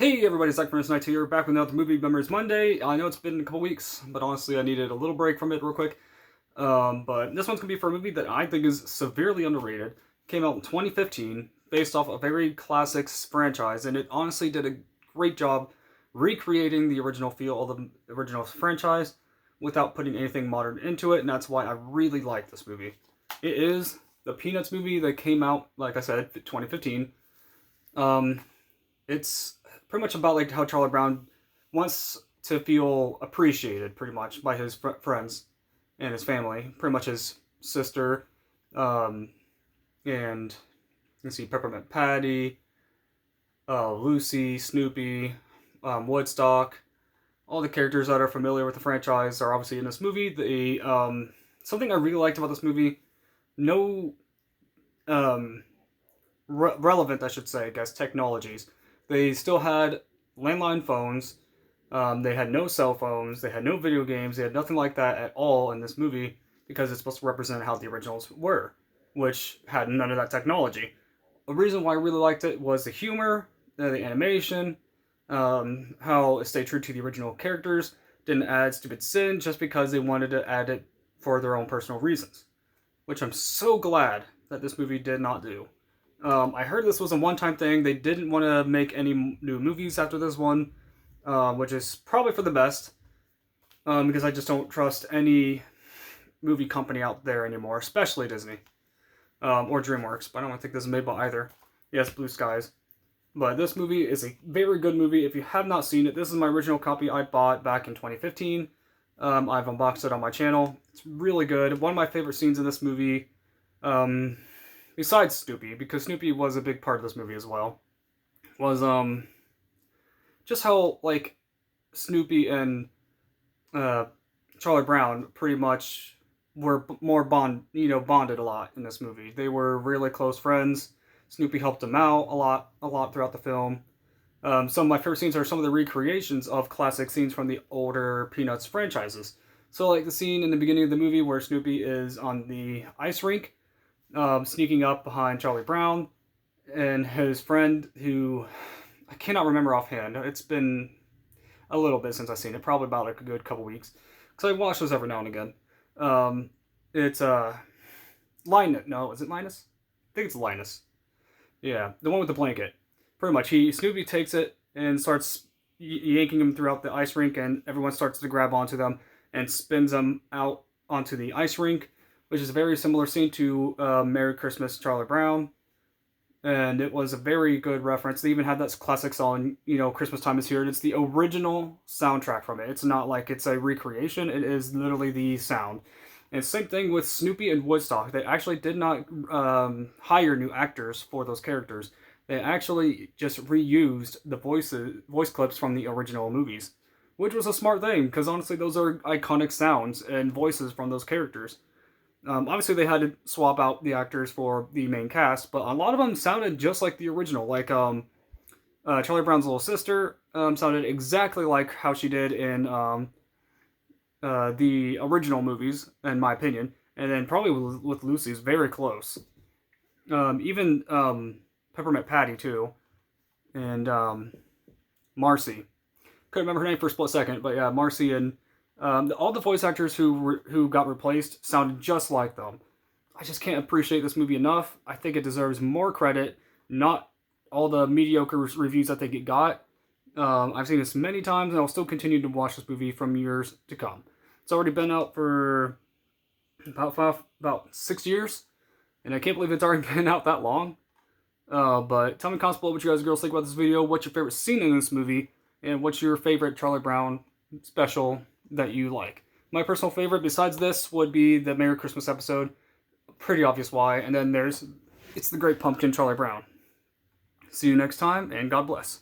Hey everybody, Zach from Night here, back with another Movie Memories Monday. I know it's been a couple weeks, but honestly I needed a little break from it real quick. But this one's going to be for a movie that I think is severely underrated. Came out in 2015, based off a very classic franchise, and it honestly did a great job recreating the original feel of the original franchise without putting anything modern into it, and that's why I really like this movie. It is the Peanuts movie that came out, like I said, 2015. It's pretty much about like how Charlie Brown wants to feel appreciated, pretty much by his friends and his family, pretty much his sister, and you see Peppermint Patty, Lucy, Snoopy, Woodstock. All the characters that are familiar with the franchise are obviously in this movie. Something I really liked about this movie, no relevant, I should say, I guess, technologies. They still had landline phones. They had no cell phones. They had no video games. They had nothing like that at all in this movie because it's supposed to represent how the originals were, which had none of that technology. A reason why I really liked it was the humor, the animation, how it stayed true to the original characters, didn't add stupid sin just because they wanted to add it for their own personal reasons, which I'm so glad that this movie did not do. I heard this was a one-time thing. They didn't want to make any new movies after this one, which is probably for the best, because I just don't trust any movie company out there anymore, especially Disney, or DreamWorks, but I don't think this is made by either. Yes, Blue Skies. But this movie is a very good movie. If you have not seen it, this is my original copy I bought back in 2015. I've unboxed it on my channel. It's really good. One of my favorite scenes in this movie, besides Snoopy, because Snoopy was a big part of this movie as well, was just how like Snoopy and Charlie Brown pretty much were more bonded a lot in this movie. They were really close friends. Snoopy helped him out a lot throughout the film. Some of my favorite scenes are some of the recreations of classic scenes from the older Peanuts franchises. So like the scene in the beginning of the movie where Snoopy is on the ice rink, sneaking up behind Charlie Brown and his friend, who I cannot remember offhand. It's been a little bit since I've seen it, probably about like a good couple weeks, because I watch this every now and again. It's Linus. No, is it Linus? I think it's Linus. Yeah, the one with the blanket. Pretty much, Snoopy takes it and starts yanking him throughout the ice rink, and everyone starts to grab onto them and spins them out onto the ice rink, which is a very similar scene to Merry Christmas, Charlie Brown. And it was a very good reference. They even had that classic song, Christmas Time Is Here. And it's the original soundtrack from it. It's not like it's a recreation. It is literally the sound. And same thing with Snoopy and Woodstock. They actually did not hire new actors for those characters. They actually just reused the voice clips from the original movies, which was a smart thing, because honestly, those are iconic sounds and voices from those characters. Obviously, they had to swap out the actors for the main cast, but a lot of them sounded just like the original. Like Charlie Brown's little sister sounded exactly like how she did in the original movies, in my opinion. And then probably with Lucy's very close. Even Peppermint Patty too, and Marcy. Couldn't remember her name for a split second, but yeah, Marcy and all the voice actors who got replaced sounded just like them. I just can't appreciate this movie enough. I think it deserves more credit, not all the mediocre reviews that they got. I've seen this many times, and I'll still continue to watch this movie from years to come. It's already been out for about 6 years, and I can't believe it's already been out that long. But tell me in the comments below what you guys and girls think about this video, what's your favorite scene in this movie, and what's your favorite Charlie Brown special that you like. My personal favorite, besides this, would be the Merry Christmas episode. Pretty obvious why. And then it's the Great Pumpkin, Charlie Brown. See you next time, and God bless.